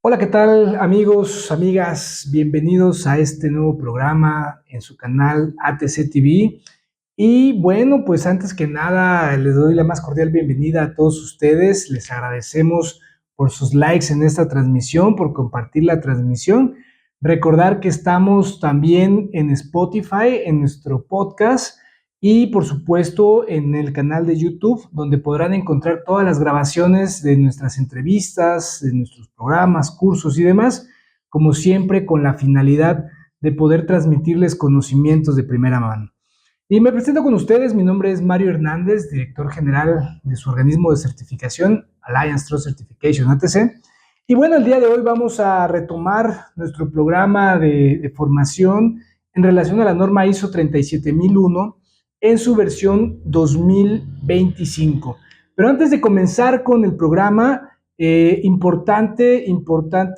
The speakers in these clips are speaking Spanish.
Hola, ¿qué tal amigos, amigas? Bienvenidos a este nuevo programa en su canal ATC TV. Y bueno, pues antes que nada les doy la más cordial bienvenida a todos ustedes. Les agradecemos por sus likes en esta transmisión, por compartir la transmisión. Recordar que estamos también en Spotify, en nuestro podcast y por supuesto en el canal de YouTube, donde podrán encontrar todas las grabaciones de nuestras entrevistas, de nuestros programas, cursos y demás, como siempre con la finalidad de poder transmitirles conocimientos de primera mano. Y me presento con ustedes, mi nombre es Mario Hernández, director general de su organismo de certificación, Alliance Trust Certification, ATC. Y bueno, el día de hoy vamos a retomar nuestro programa de formación en relación a la norma ISO 37001 en su versión 2025. Pero antes de comenzar con el programa, importante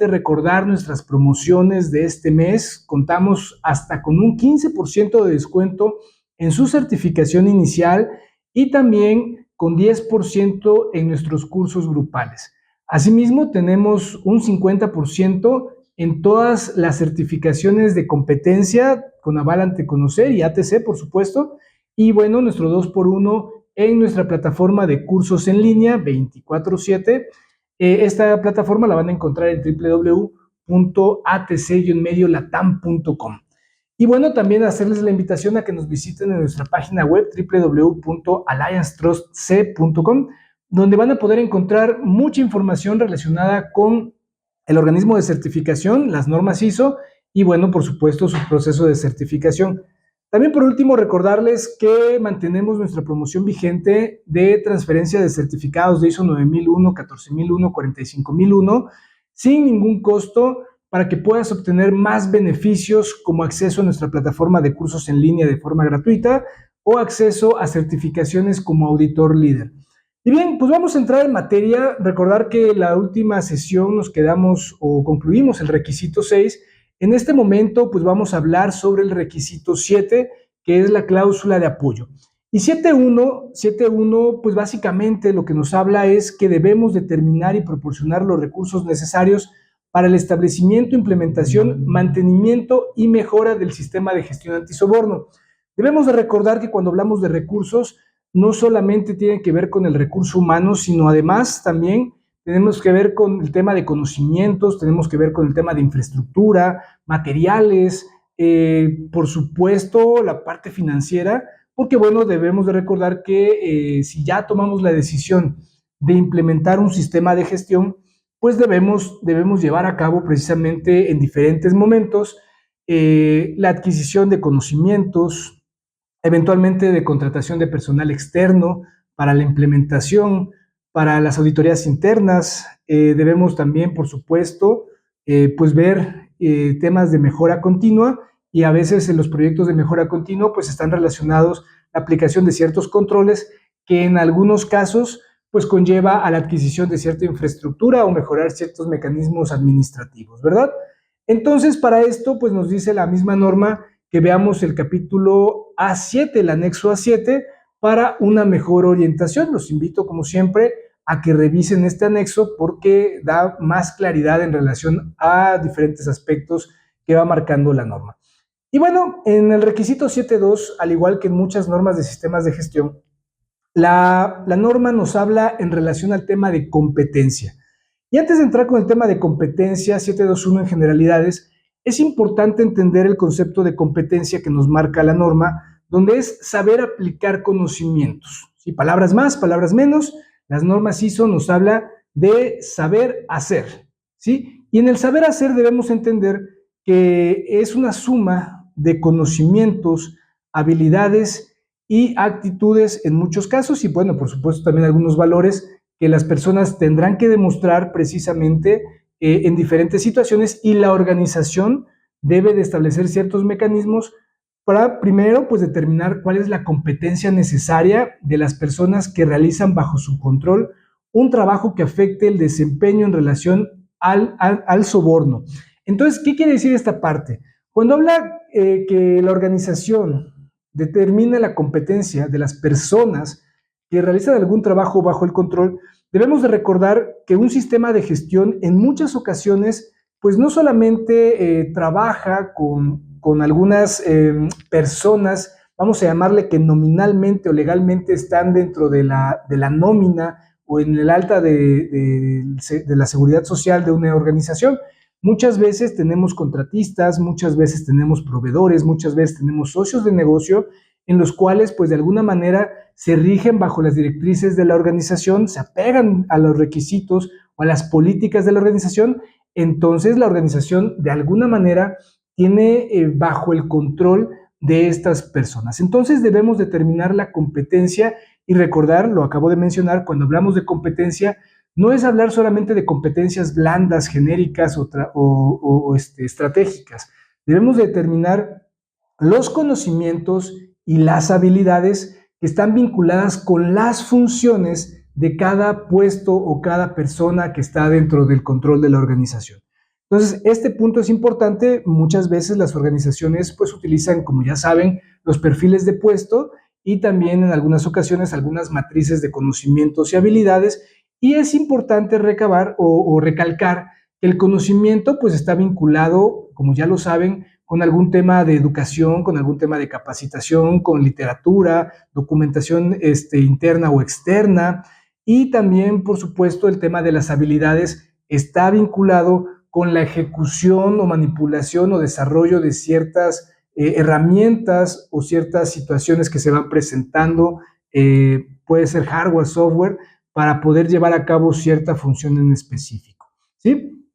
recordar nuestras promociones de este mes. Contamos hasta con un 15% de descuento en su certificación inicial y también con 10% en nuestros cursos grupales. Asimismo, tenemos un 50% en todas las certificaciones de competencia con aval ante conocer y ATC, por supuesto. Y bueno, nuestro 2x1 en nuestra plataforma de cursos en línea 24/7. Esta plataforma la van a encontrar en www.atc-mediolatam.com. Y bueno, también hacerles la invitación a que nos visiten en nuestra página web www.alliancetrustc.com, donde van a poder encontrar mucha información relacionada con el organismo de certificación, las normas ISO y bueno, por supuesto, su proceso de certificación. También por último, recordarles que mantenemos nuestra promoción vigente de transferencia de certificados de ISO 9001, 14001, 45001 sin ningún costo para que puedas obtener más beneficios como acceso a nuestra plataforma de cursos en línea de forma gratuita o acceso a certificaciones como auditor líder. Y bien, pues vamos a entrar en materia. Recordar que la última sesión nos quedamos o concluimos el requisito 6. En este momento, pues vamos a hablar sobre el requisito 7, que es la cláusula de apoyo. Y 7.1, pues básicamente lo que nos habla es que debemos determinar y proporcionar los recursos necesarios para el establecimiento, implementación, mantenimiento y mejora del sistema de gestión antisoborno. Debemos de recordar que cuando hablamos de recursos, no solamente tiene que ver con el recurso humano, sino además también tenemos que ver con el tema de conocimientos, tenemos que ver con el tema de infraestructura, materiales, por supuesto, la parte financiera, porque bueno, debemos de recordar que si ya tomamos la decisión de implementar un sistema de gestión, pues debemos llevar a cabo precisamente en diferentes momentos la adquisición de conocimientos, eventualmente de contratación de personal externo para la implementación, para las auditorías internas. Debemos también, por supuesto, pues ver temas de mejora continua y a veces en los proyectos de mejora continua pues están relacionados la aplicación de ciertos controles que en algunos casos pues conlleva a la adquisición de cierta infraestructura o mejorar ciertos mecanismos administrativos, ¿verdad? Entonces, para esto, pues nos dice la misma norma que veamos el capítulo A7, el anexo A7, para una mejor orientación. Los invito, como siempre, a que revisen este anexo porque da más claridad en relación a diferentes aspectos que va marcando la norma. Y bueno, en el requisito 7.2, al igual que en muchas normas de sistemas de gestión, la norma nos habla en relación al tema de competencia. Y antes de entrar con el tema de competencia 7.2.1 en generalidades, es importante entender el concepto de competencia que nos marca la norma, donde es saber aplicar conocimientos. ¿Sí? Palabras más, palabras menos, las normas ISO nos habla de saber hacer. ¿Sí? Y en el saber hacer debemos entender que es una suma de conocimientos, habilidades y actitudes en muchos casos y bueno, por supuesto también algunos valores que las personas tendrán que demostrar precisamente en diferentes situaciones y la organización debe de establecer ciertos mecanismos para primero pues determinar cuál es la competencia necesaria de las personas que realizan bajo su control un trabajo que afecte el desempeño en relación al soborno. Entonces, ¿qué quiere decir esta parte? Cuando habla que la organización determina la competencia de las personas que realizan algún trabajo bajo el control, debemos de recordar que un sistema de gestión en muchas ocasiones, pues no solamente trabaja con algunas personas, vamos a llamarle que nominalmente o legalmente están dentro de la nómina o en el alta de la seguridad social de una organización. Muchas veces tenemos contratistas, muchas veces tenemos proveedores, muchas veces tenemos socios de negocio en los cuales, pues de alguna manera, se rigen bajo las directrices de la organización, se apegan a los requisitos o a las políticas de la organización. Entonces la organización de alguna manera tiene bajo el control de estas personas. Entonces debemos determinar la competencia y recordar, lo acabo de mencionar, cuando hablamos de competencia, no es hablar solamente de competencias blandas, genéricas o estratégicas. Debemos determinar los conocimientos y las habilidades que están vinculadas con las funciones de cada puesto o cada persona que está dentro del control de la organización. Entonces, este punto es importante. Muchas veces las organizaciones pues utilizan, como ya saben, los perfiles de puesto y también en algunas ocasiones algunas matrices de conocimientos y habilidades, y es importante recabar o recalcar que el conocimiento pues está vinculado, como ya lo saben, con algún tema de educación, con algún tema de capacitación, con literatura, documentación interna o externa, y también, por supuesto, el tema de las habilidades está vinculado con la ejecución o manipulación o desarrollo de ciertas herramientas o ciertas situaciones que se van presentando, puede ser hardware, software, para poder llevar a cabo cierta función en específico, ¿sí?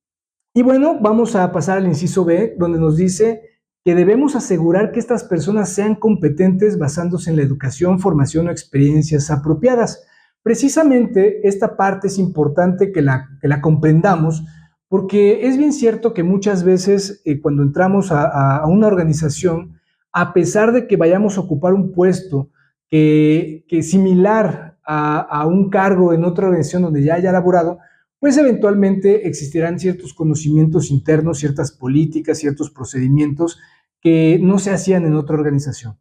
Y bueno, vamos a pasar al inciso B, donde nos dice que debemos asegurar que estas personas sean competentes basándose en la educación, formación o experiencias apropiadas. Precisamente esta parte es importante que la comprendamos, porque es bien cierto que muchas veces cuando entramos a una organización, a pesar de que vayamos a ocupar un puesto que similar a un cargo en otra organización donde ya haya laborado, pues eventualmente existirán ciertos conocimientos internos, ciertas políticas, ciertos procedimientos que no se hacían en otra organización.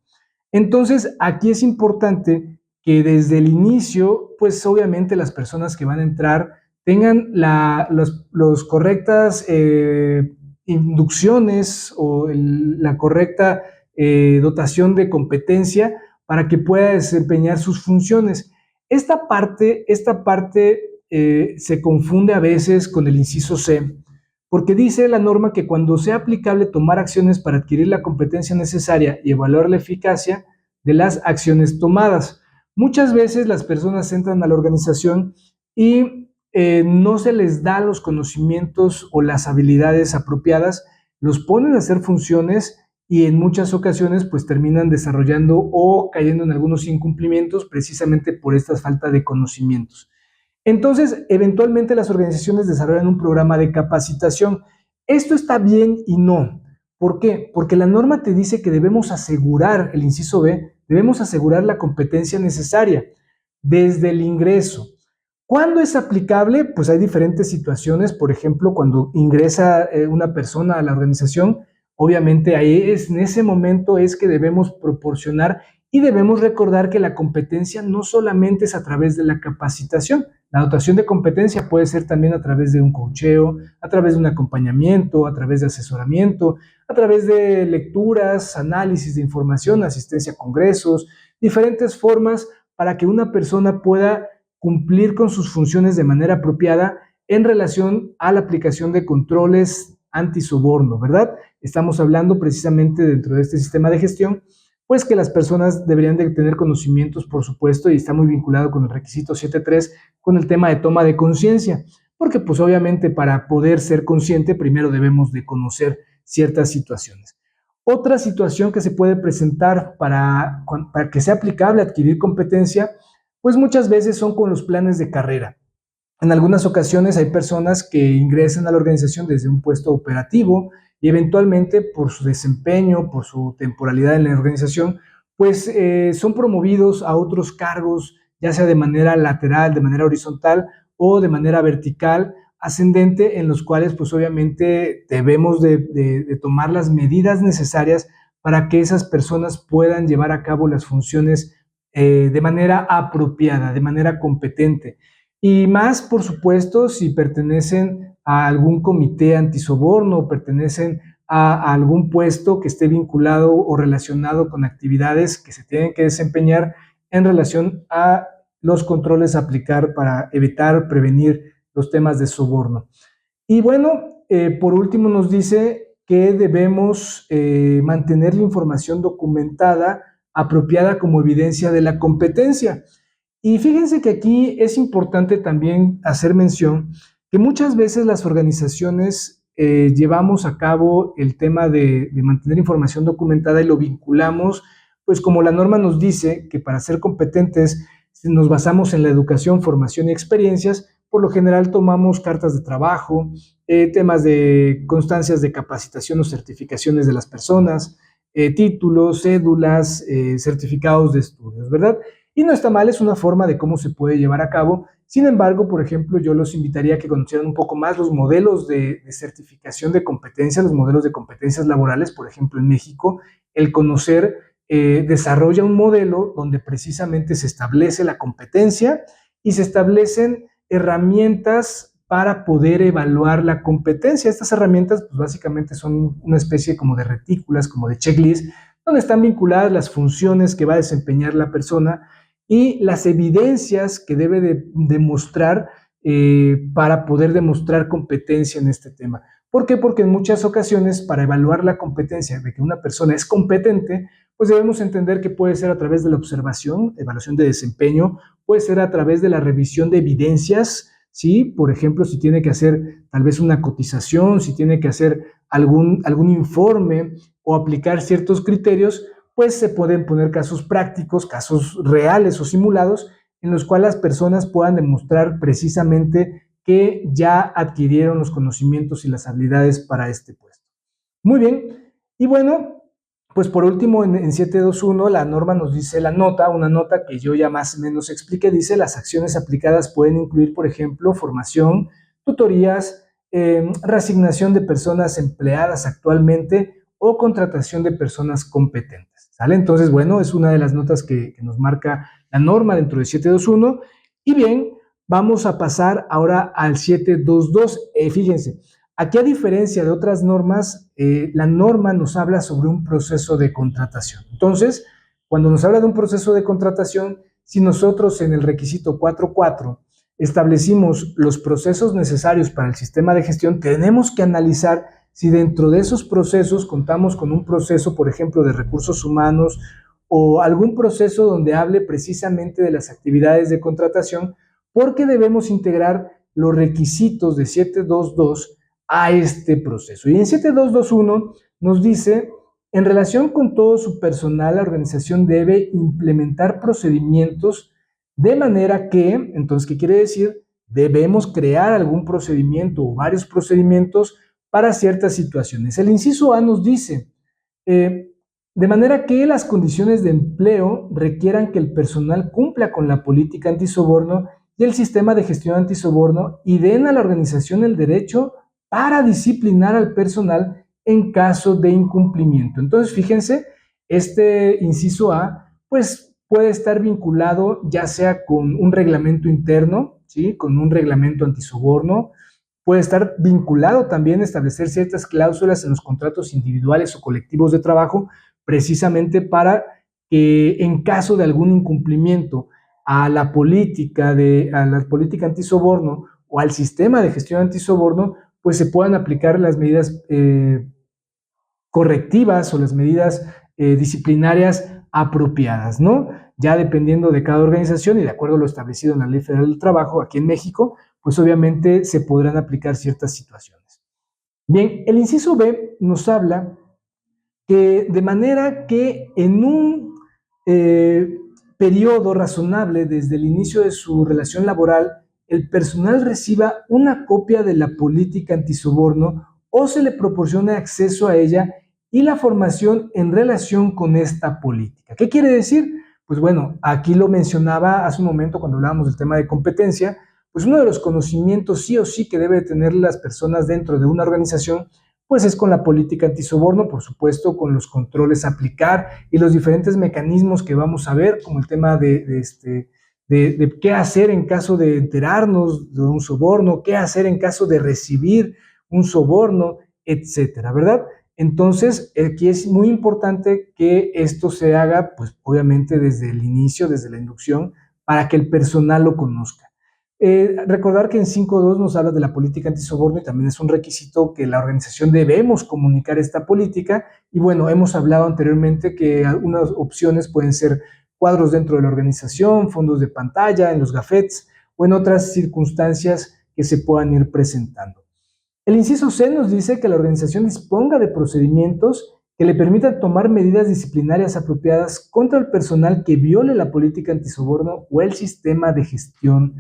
Entonces, aquí es importante que desde el inicio, pues obviamente las personas que van a entrar tengan los correctas inducciones o la correcta dotación de competencia para que pueda desempeñar sus funciones. Esta parte se confunde a veces con el inciso C, porque dice la norma que cuando sea aplicable tomar acciones para adquirir la competencia necesaria y evaluar la eficacia de las acciones tomadas. Muchas veces las personas entran a la organización y no se les da los conocimientos o las habilidades apropiadas, los ponen a hacer funciones y en muchas ocasiones pues terminan desarrollando o cayendo en algunos incumplimientos precisamente por esta falta de conocimientos. Entonces, eventualmente las organizaciones desarrollan un programa de capacitación. Esto está bien y no. ¿Por qué? Porque la norma te dice que debemos asegurar, el inciso B, debemos asegurar la competencia necesaria desde el ingreso. ¿Cuándo es aplicable? Pues hay diferentes situaciones. Por ejemplo, cuando ingresa una persona a la organización, obviamente ahí en ese momento es que debemos proporcionar y debemos recordar que la competencia no solamente es a través de la capacitación. La dotación de competencia puede ser también a través de un coacheo, a través de un acompañamiento, a través de asesoramiento, a través de lecturas, análisis de información, asistencia a congresos, diferentes formas para que una persona pueda cumplir con sus funciones de manera apropiada en relación a la aplicación de controles antisoborno, ¿verdad? Estamos hablando precisamente dentro de este sistema de gestión, pues que las personas deberían de tener conocimientos, por supuesto, y está muy vinculado con el requisito 7.3, con el tema de toma de conciencia, porque pues obviamente para poder ser consciente primero debemos de conocer ciertas situaciones. Otra situación que se puede presentar para que sea aplicable adquirir competencia, pues muchas veces son con los planes de carrera. En algunas ocasiones hay personas que ingresan a la organización desde un puesto operativo y eventualmente por su desempeño, por su temporalidad en la organización, pues son promovidos a otros cargos, ya sea de manera lateral, de manera horizontal o de manera vertical, ascendente, en los cuales pues obviamente debemos de tomar las medidas necesarias para que esas personas puedan llevar a cabo las funciones de manera apropiada, de manera competente. Y más, por supuesto, si pertenecen a algún comité antisoborno o pertenecen a algún puesto que esté vinculado o relacionado con actividades que se tienen que desempeñar en relación a los controles a aplicar para evitar, prevenir los temas de soborno. Y bueno, por último nos dice que debemos mantener la información documentada apropiada como evidencia de la competencia. Y fíjense que aquí es importante también hacer mención que muchas veces las organizaciones llevamos a cabo el tema de mantener información documentada y lo vinculamos, pues como la norma nos dice que para ser competentes nos basamos en la educación, formación y experiencias, por lo general tomamos cartas de trabajo, temas de constancias de capacitación o certificaciones de las personas, títulos, cédulas, certificados de estudios, ¿verdad? Y no está mal, es una forma de cómo se puede llevar a cabo. Sin embargo, por ejemplo, yo los invitaría a que conocieran un poco más los modelos de certificación de competencias, los modelos de competencias laborales, por ejemplo, en México, el conocer desarrolla un modelo donde precisamente se establece la competencia y se establecen herramientas para poder evaluar la competencia. Estas herramientas, pues básicamente son una especie como de retículas, como de checklist, donde están vinculadas las funciones que va a desempeñar la persona y las evidencias que debe de demostrar para poder demostrar competencia en este tema. ¿Por qué? Porque en muchas ocasiones, para evaluar la competencia de que una persona es competente, pues debemos entender que puede ser a través de la observación, evaluación de desempeño, puede ser a través de la revisión de evidencias, ¿sí? Por ejemplo, si tiene que hacer tal vez una cotización, si tiene que hacer algún informe o aplicar ciertos criterios, pues se pueden poner casos prácticos, casos reales o simulados, en los cuales las personas puedan demostrar precisamente que ya adquirieron los conocimientos y las habilidades para este puesto. Muy bien, y bueno, pues por último en 721 la norma nos dice la nota, una nota que yo ya más o menos expliqué, dice las acciones aplicadas pueden incluir, por ejemplo, formación, tutorías, reasignación de personas empleadas actualmente o contratación de personas competentes, ¿sale? Entonces, bueno, es una de las notas que nos marca la norma dentro de 721. Y bien, vamos a pasar ahora al 722. Fíjense, aquí a diferencia de otras normas, la norma nos habla sobre un proceso de contratación. Entonces, cuando nos habla de un proceso de contratación, si nosotros en el requisito 4.4 establecimos los procesos necesarios para el sistema de gestión, tenemos que analizar si dentro de esos procesos contamos con un proceso, por ejemplo, de recursos humanos o algún proceso donde hable precisamente de las actividades de contratación, porque debemos integrar los requisitos de 722 a este proceso. Y en 7221 nos dice, en relación con todo su personal, la organización debe implementar procedimientos de manera que, entonces, ¿qué quiere decir? Debemos crear algún procedimiento o varios procedimientos para ciertas situaciones. El inciso A nos dice, de manera que las condiciones de empleo requieran que el personal cumpla con la política antisoborno y el sistema de gestión antisoborno y den a la organización el derecho para disciplinar al personal en caso de incumplimiento. Entonces, fíjense, este inciso A, pues puede estar vinculado ya sea con un reglamento interno, ¿sí? Con un reglamento antisoborno, puede estar vinculado también a establecer ciertas cláusulas en los contratos individuales o colectivos de trabajo, precisamente para que en caso de algún incumplimiento a la política antisoborno o al sistema de gestión antisoborno, pues se puedan aplicar las medidas correctivas o las medidas disciplinarias apropiadas, ¿no? Ya dependiendo de cada organización y de acuerdo a lo establecido en la Ley Federal del Trabajo aquí en México, pues obviamente se podrán aplicar ciertas situaciones. Bien, el inciso B nos habla que de manera que en un periodo razonable desde el inicio de su relación laboral, el personal reciba una copia de la política antisoborno o se le proporcione acceso a ella y la formación en relación con esta política. ¿Qué quiere decir? Pues bueno, aquí lo mencionaba hace un momento cuando hablábamos del tema de competencia, pues uno de los conocimientos sí o sí que debe tener las personas dentro de una organización pues es con la política antisoborno, por supuesto, con los controles a aplicar y los diferentes mecanismos que vamos a ver, como el tema de qué hacer en caso de enterarnos de un soborno, qué hacer en caso de recibir un soborno, etcétera, ¿verdad? Entonces, aquí es muy importante que esto se haga, pues obviamente desde el inicio, desde la inducción, para que el personal lo conozca. Recordar que en 5.2 nos habla de la política antisoborno y también es un requisito que la organización debemos comunicar esta política. Y bueno, hemos hablado anteriormente que algunas opciones pueden ser cuadros dentro de la organización, fondos de pantalla, en los gafetes o en otras circunstancias que se puedan ir presentando. El inciso C nos dice que la organización disponga de procedimientos que le permitan tomar medidas disciplinarias apropiadas contra el personal que viole la política antisoborno o el sistema de gestión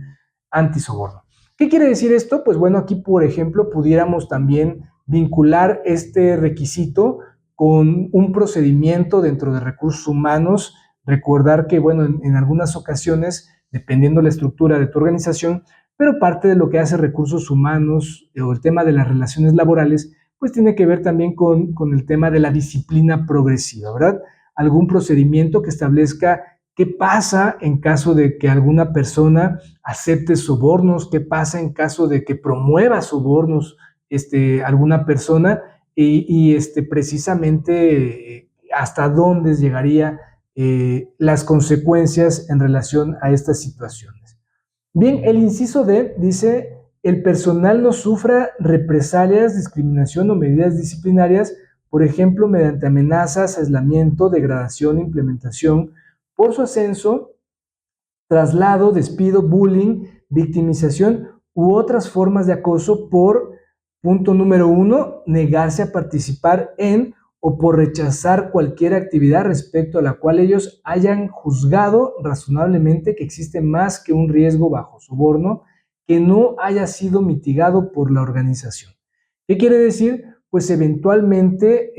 antisoborno. ¿Qué quiere decir esto? Pues bueno, aquí por ejemplo pudiéramos también vincular este requisito con un procedimiento dentro de recursos humanos. Recordar que, bueno, en algunas ocasiones, dependiendo la estructura de tu organización, pero parte de lo que hace recursos humanos o el tema de las relaciones laborales, pues tiene que ver también con el tema de la disciplina progresiva, ¿verdad? Algún procedimiento que establezca qué pasa en caso de que alguna persona acepte sobornos, qué pasa en caso de que promueva sobornos alguna persona y precisamente hasta dónde llegaría las consecuencias en relación a estas situaciones. Bien, el inciso D dice, el personal no sufra represalias, discriminación o medidas disciplinarias, por ejemplo, mediante amenazas, aislamiento, degradación, implementación, por su ascenso, traslado, despido, bullying, victimización u otras formas de acoso por, punto número 1, negarse a participar en o por rechazar cualquier actividad respecto a la cual ellos hayan juzgado razonablemente que existe más que un riesgo bajo soborno que no haya sido mitigado por la organización. ¿Qué quiere decir? Pues eventualmente,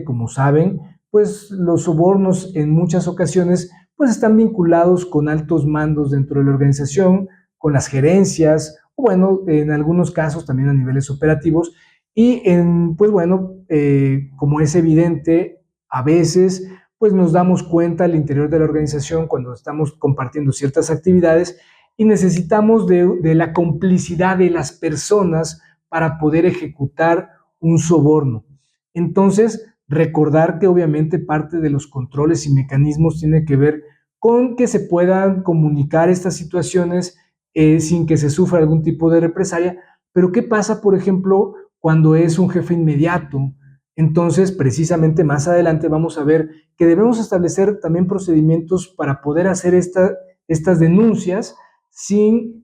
como saben, pues los sobornos en muchas ocasiones pues están vinculados con altos mandos dentro de la organización, con las gerencias, o bueno, en algunos casos también a niveles operativos, y pues bueno, como es evidente, a veces pues nos damos cuenta al interior de la organización cuando estamos compartiendo ciertas actividades y necesitamos de la complicidad de las personas para poder ejecutar un soborno. Entonces, recordar que obviamente parte de los controles y mecanismos tiene que ver con que se puedan comunicar estas situaciones sin que se sufra algún tipo de represalia. Pero ¿qué pasa, por ejemplo, cuando es un jefe inmediato? Entonces, precisamente más adelante vamos a ver que debemos establecer también procedimientos para poder hacer estas denuncias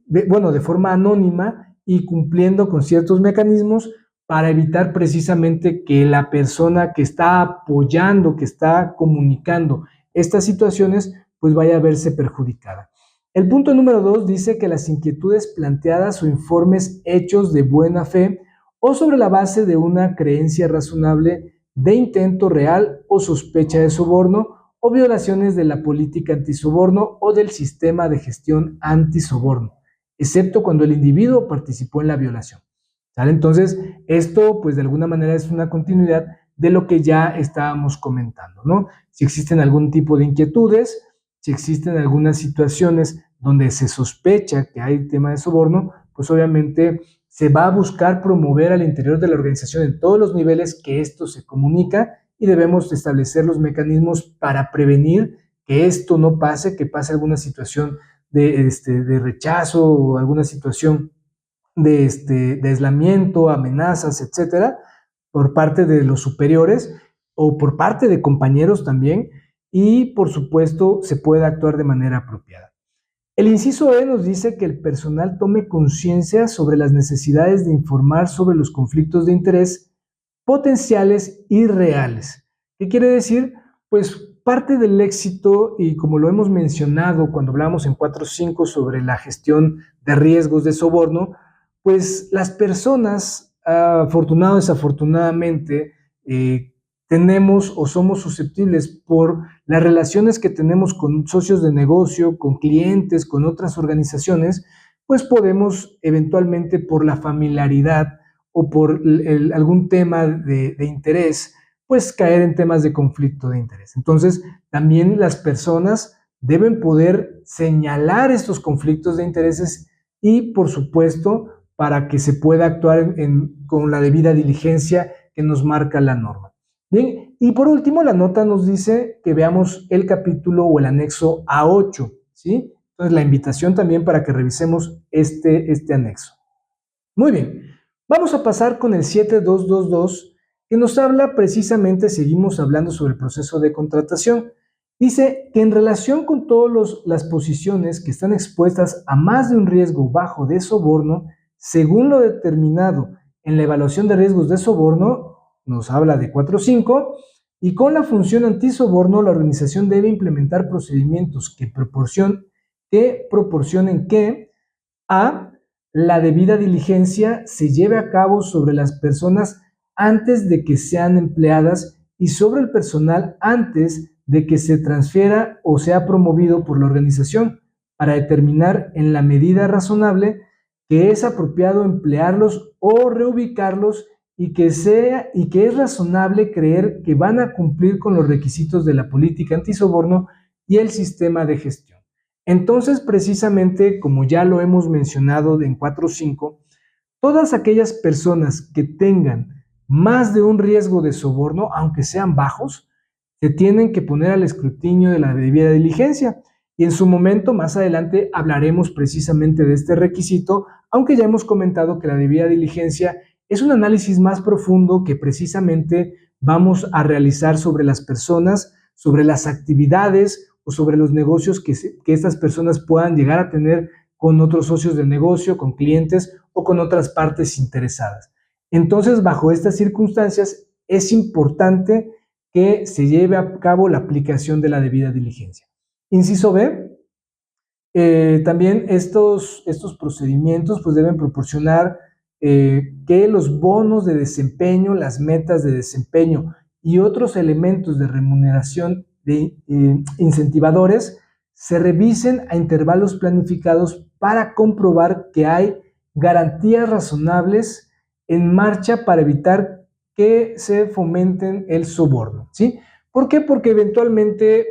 de forma anónima y cumpliendo con ciertos mecanismos para evitar precisamente que la persona que está apoyando, que está comunicando estas situaciones, pues vaya a verse perjudicada. El punto número 2 dice que las inquietudes planteadas o informes hechos de buena fe o sobre la base de una creencia razonable de intento real o sospecha de soborno o violaciones de la política antisoborno o del sistema de gestión antisoborno, excepto cuando el individuo participó en la violación. ¿Sale? Entonces, esto pues de alguna manera es una continuidad de lo que ya estábamos comentando, ¿no? Si existen algún tipo de inquietudes, si existen algunas situaciones donde se sospecha que hay tema de soborno, pues obviamente se va a buscar promover al interior de la organización en todos los niveles que esto se comunica y debemos establecer los mecanismos para prevenir que esto no pase, que pase alguna situación de rechazo o alguna situación de aislamiento, amenazas, etcétera, por parte de los superiores o por parte de compañeros también, y por supuesto se puede actuar de manera apropiada. El inciso E nos dice que el personal tome conciencia sobre las necesidades de informar sobre los conflictos de interés potenciales y reales. ¿Qué quiere decir? Pues parte del éxito, y como lo hemos mencionado cuando hablamos en 4.5 sobre la gestión de riesgos de soborno, pues las personas, afortunado o desafortunadamente, tenemos o somos susceptibles por las relaciones que tenemos con socios de negocio, con clientes, con otras organizaciones, pues podemos eventualmente por la familiaridad o por algún tema de interés, pues caer en temas de conflicto de interés. Entonces, también las personas deben poder señalar estos conflictos de intereses y, por supuesto, para que se pueda actuar con la debida diligencia que nos marca la norma. Bien, y por último, la nota nos dice que veamos el capítulo o el anexo A8, ¿sí? Entonces, la invitación también para que revisemos este anexo. Muy bien, vamos a pasar con el 7222, que nos habla precisamente, seguimos hablando sobre el proceso de contratación. Dice que en relación con todas las posiciones que están expuestas a más de un riesgo bajo de soborno, según lo determinado en la evaluación de riesgos de soborno, nos habla de 4.5, y con la función antisoborno, la organización debe implementar procedimientos que proporcionen que a la debida diligencia se lleve a cabo sobre las personas antes de que sean empleadas y sobre el personal antes de que se transfiera o sea promovido por la organización para determinar en la medida razonable que es apropiado emplearlos o reubicarlos y que es razonable creer que van a cumplir con los requisitos de la política antisoborno y el sistema de gestión. Entonces, precisamente, como ya lo hemos mencionado en 4.5, todas aquellas personas que tengan más de un riesgo de soborno, aunque sean bajos, se tienen que poner al escrutinio de la debida diligencia. Y en su momento, más adelante, hablaremos precisamente de este requisito, aunque ya hemos comentado que la debida diligencia es un análisis más profundo que precisamente vamos a realizar sobre las personas, sobre las actividades o sobre los negocios que estas personas puedan llegar a tener con otros socios de negocio, con clientes o con otras partes interesadas. Entonces, bajo estas circunstancias, es importante que se lleve a cabo la aplicación de la debida diligencia. Inciso B, también estos procedimientos pues deben proporcionar que los bonos de desempeño, las metas de desempeño y otros elementos de remuneración de incentivadores se revisen a intervalos planificados para comprobar que hay garantías razonables en marcha para evitar que se fomenten el soborno, ¿sí? ¿Por qué? Porque eventualmente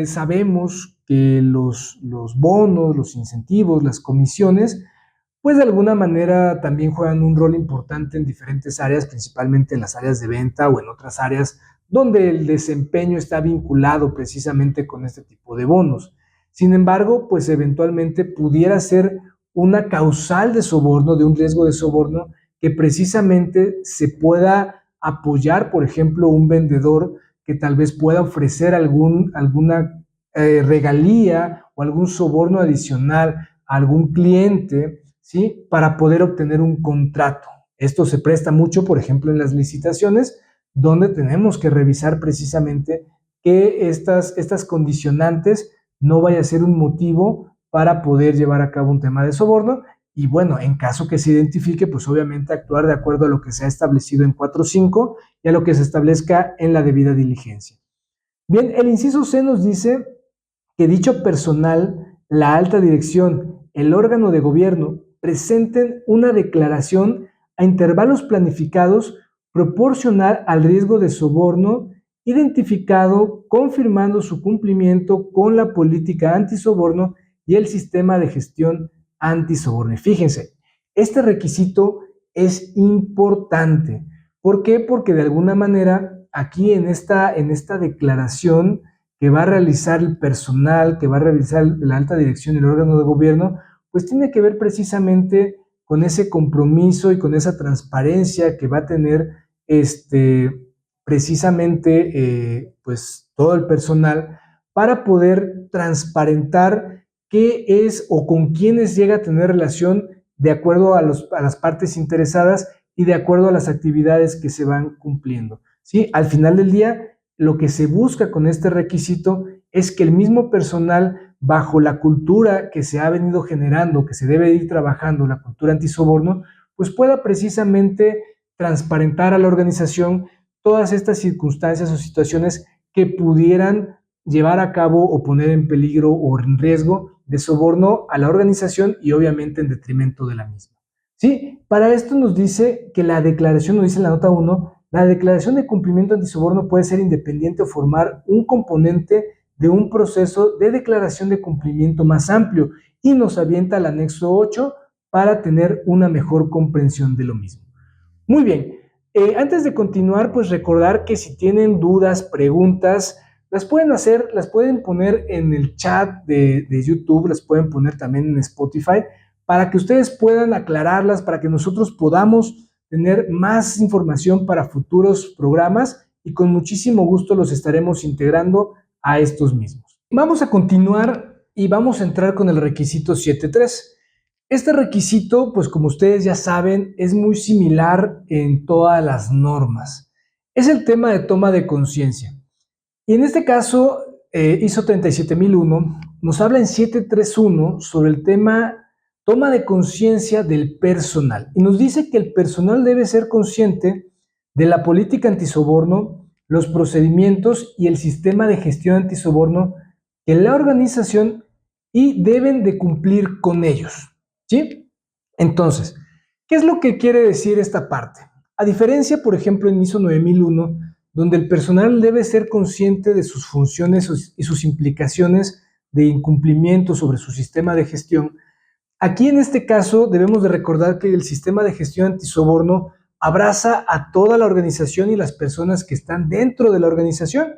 sabemos que los bonos, los incentivos, las comisiones, pues de alguna manera también juegan un rol importante en diferentes áreas, principalmente en las áreas de venta o en otras áreas donde el desempeño está vinculado precisamente con este tipo de bonos. Sin embargo, pues eventualmente pudiera ser una causal de soborno, de un riesgo de soborno, que precisamente se pueda apoyar, por ejemplo, un vendedor que tal vez pueda ofrecer alguna regalía o algún soborno adicional a algún cliente, ¿sí? Para poder obtener un contrato. Esto se presta mucho, por ejemplo, en las licitaciones, donde tenemos que revisar precisamente que estas condicionantes no vaya a ser un motivo para poder llevar a cabo un tema de soborno. Y bueno, en caso que se identifique, pues obviamente actuar de acuerdo a lo que se ha establecido en 4.5 y a lo que se establezca en la debida diligencia. Bien, el inciso C nos dice que dicho personal, la alta dirección, el órgano de gobierno, presenten una declaración a intervalos planificados proporcional al riesgo de soborno identificado, confirmando su cumplimiento con la política antisoborno y el sistema de gestión antisoborno. Fíjense, este requisito es importante. ¿Por qué? Porque de alguna manera aquí en esta declaración que va a realizar el personal, que va a realizar la alta dirección del órgano de gobierno, pues tiene que ver precisamente con ese compromiso y con esa transparencia que va a tener precisamente pues todo el personal para poder transparentar qué es o con quiénes llega a tener relación de acuerdo a las partes interesadas y de acuerdo a las actividades que se van cumpliendo, ¿sí? Al final del día, lo que se busca con este requisito es que el mismo personal, bajo la cultura que se ha venido generando, que se debe ir trabajando, la cultura antisoborno, pues pueda precisamente transparentar a la organización todas estas circunstancias o situaciones que pudieran llevar a cabo o poner en peligro o en riesgo de soborno a la organización y obviamente en detrimento de la misma. Sí, para esto nos dice que la declaración, nos dice en la nota 1, la declaración de cumplimiento antisoborno puede ser independiente o formar un componente de un proceso de declaración de cumplimiento más amplio y nos avienta al anexo 8 para tener una mejor comprensión de lo mismo. Muy bien, antes de continuar, pues recordar que si tienen dudas, preguntas, las pueden hacer, las pueden poner en el chat de YouTube, las pueden poner también en Spotify, para que ustedes puedan aclararlas, para que nosotros podamos tener más información para futuros programas y con muchísimo gusto los estaremos integrando a estos mismos. Vamos a continuar y vamos a entrar con el requisito 7.3. Este requisito, pues como ustedes ya saben, es muy similar en todas las normas. Es el tema de toma de conciencia. Y en este caso, ISO 37001 nos habla en 731 sobre el tema toma de conciencia del personal. Y nos dice que el personal debe ser consciente de la política antisoborno, los procedimientos y el sistema de gestión antisoborno que la organización y deben de cumplir con ellos. ¿Sí? Entonces, ¿qué es lo que quiere decir esta parte? A diferencia, por ejemplo, en ISO 9001, donde el personal debe ser consciente de sus funciones y sus implicaciones de incumplimiento sobre su sistema de gestión, aquí en este caso debemos de recordar que el sistema de gestión antisoborno abraza a toda la organización y las personas que están dentro de la organización.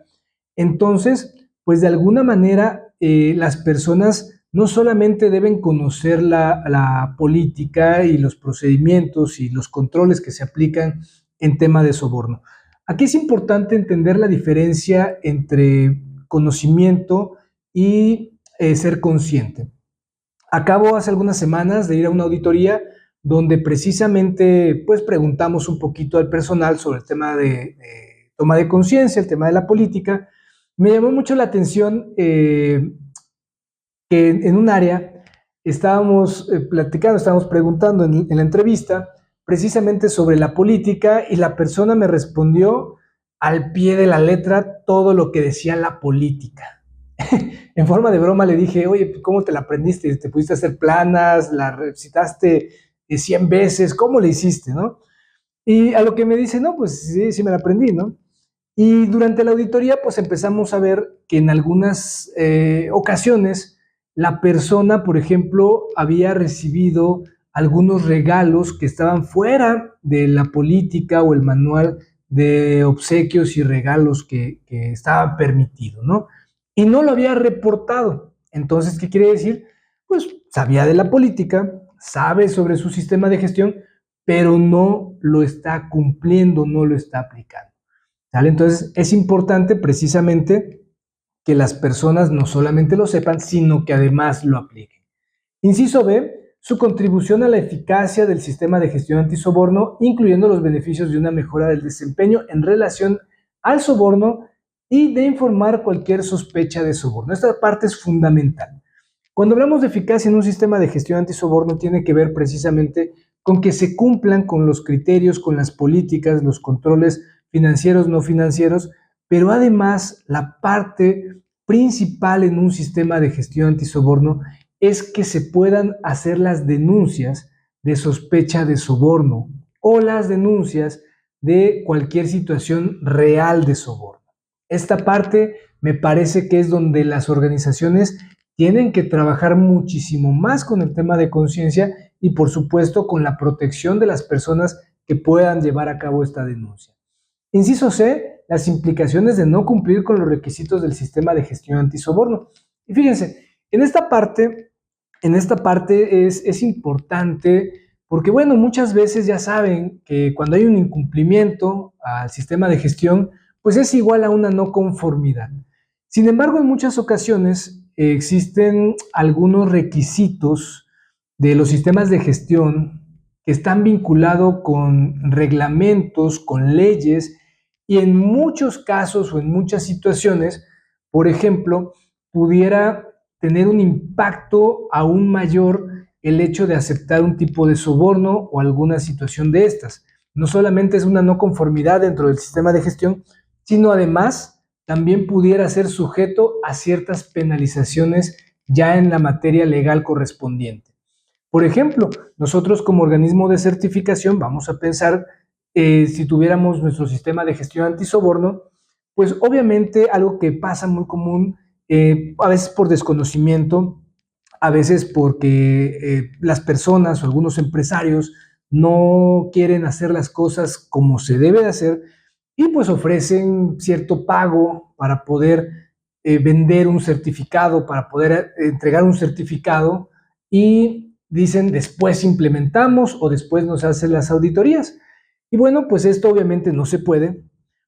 Entonces, pues de alguna manera las personas no solamente deben conocer la política y los procedimientos y los controles que se aplican en tema de soborno. Aquí es importante entender la diferencia entre conocimiento y ser consciente. Acabo hace algunas semanas de ir a una auditoría donde precisamente pues preguntamos un poquito al personal sobre el tema de toma de conciencia, el tema de la política. Me llamó mucho la atención que en un área estábamos platicando, estábamos preguntando en la entrevista precisamente sobre la política y la persona me respondió al pie de la letra todo lo que decía la política. En forma de broma le dije, oye, ¿cómo te la aprendiste? ¿Te pudiste hacer planas? ¿La recitaste 100 veces? ¿Cómo le hiciste, no? Y a lo que me dice, no, pues sí, sí me la aprendí, ¿no? Y durante la auditoría, pues empezamos a ver que en algunas ocasiones la persona, por ejemplo, había recibido algunos regalos que estaban fuera de la política o el manual de obsequios y regalos que estaba permitido, ¿no? Y no lo había reportado. Entonces, ¿qué quiere decir? Pues sabía de la política, sabe sobre su sistema de gestión, pero no lo está cumpliendo, no lo está aplicando. ¿Sale? Entonces, es importante precisamente que las personas no solamente lo sepan, sino que además lo apliquen. Inciso B, su contribución a la eficacia del sistema de gestión antisoborno, incluyendo los beneficios de una mejora del desempeño en relación al soborno y de informar cualquier sospecha de soborno. Esta parte es fundamental. Cuando hablamos de eficacia en un sistema de gestión antisoborno, tiene que ver precisamente con que se cumplan con los criterios, con las políticas, los controles financieros, no financieros, pero además la parte principal en un sistema de gestión antisoborno es que se puedan hacer las denuncias de sospecha de soborno o las denuncias de cualquier situación real de soborno. Esta parte me parece que es donde las organizaciones tienen que trabajar muchísimo más con el tema de conciencia y por supuesto con la protección de las personas que puedan llevar a cabo esta denuncia. Inciso C, las implicaciones de no cumplir con los requisitos del sistema de gestión antisoborno. Y fíjense, en esta parte es importante porque, bueno, muchas veces ya saben que cuando hay un incumplimiento al sistema de gestión, pues es igual a una no conformidad. Sin embargo, en muchas ocasiones existen algunos requisitos de los sistemas de gestión que están vinculados con reglamentos, con leyes, y en muchos casos o en muchas situaciones, por ejemplo, pudiera tener un impacto aún mayor el hecho de aceptar un tipo de soborno o alguna situación de estas. No solamente es una no conformidad dentro del sistema de gestión, sino además también pudiera ser sujeto a ciertas penalizaciones ya en la materia legal correspondiente. Por ejemplo, nosotros como organismo de certificación vamos a pensar si tuviéramos nuestro sistema de gestión antisoborno, pues obviamente algo que pasa muy común a veces por desconocimiento, a veces porque las personas o algunos empresarios no quieren hacer las cosas como se debe de hacer y pues ofrecen cierto pago para poder vender un certificado, para poder entregar un certificado y dicen después implementamos o después nos hacen las auditorías. Y bueno, pues esto obviamente no se puede.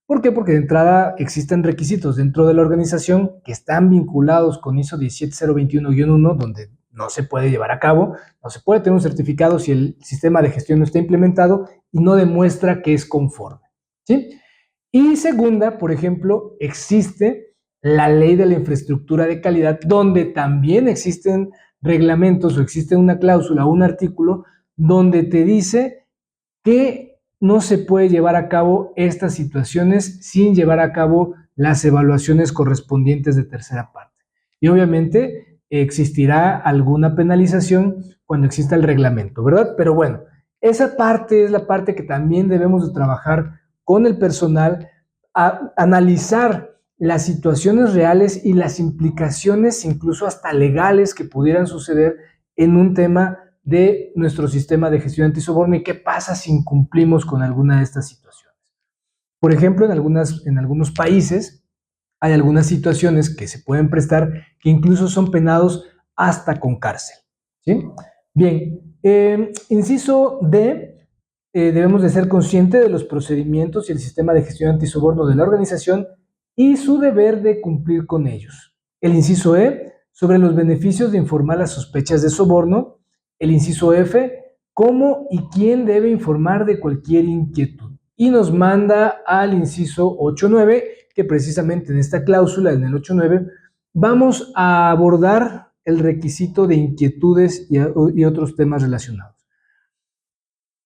¿Por qué? Porque de entrada existen requisitos dentro de la organización que están vinculados con ISO 17021-1, donde no se puede llevar a cabo, no se puede tener un certificado si el sistema de gestión no está implementado y no demuestra que es conforme, ¿sí? Y segunda, por ejemplo, existe la ley de la infraestructura de calidad, donde también existen reglamentos o existe una cláusula o un artículo donde te dice que no se puede llevar a cabo estas situaciones sin llevar a cabo las evaluaciones correspondientes de tercera parte. Y obviamente existirá alguna penalización cuando exista el reglamento, ¿verdad? Pero bueno, esa parte es la parte que también debemos de trabajar con el personal, a analizar las situaciones reales y las implicaciones, incluso hasta legales, que pudieran suceder en un tema de nuestro sistema de gestión antisoborno y qué pasa si incumplimos con alguna de estas situaciones. Por ejemplo, en algunos países hay algunas situaciones que se pueden prestar que incluso son penados hasta con cárcel, ¿sí? Bien, inciso D, debemos de ser conscientes de los procedimientos y el sistema de gestión antisoborno de la organización y su deber de cumplir con ellos. El inciso E, sobre los beneficios de informar las sospechas de soborno. El inciso F, cómo y quién debe informar de cualquier inquietud. Y nos manda al inciso 8.9, que precisamente en esta cláusula, en el 8.9, vamos a abordar el requisito de inquietudes y otros temas relacionados.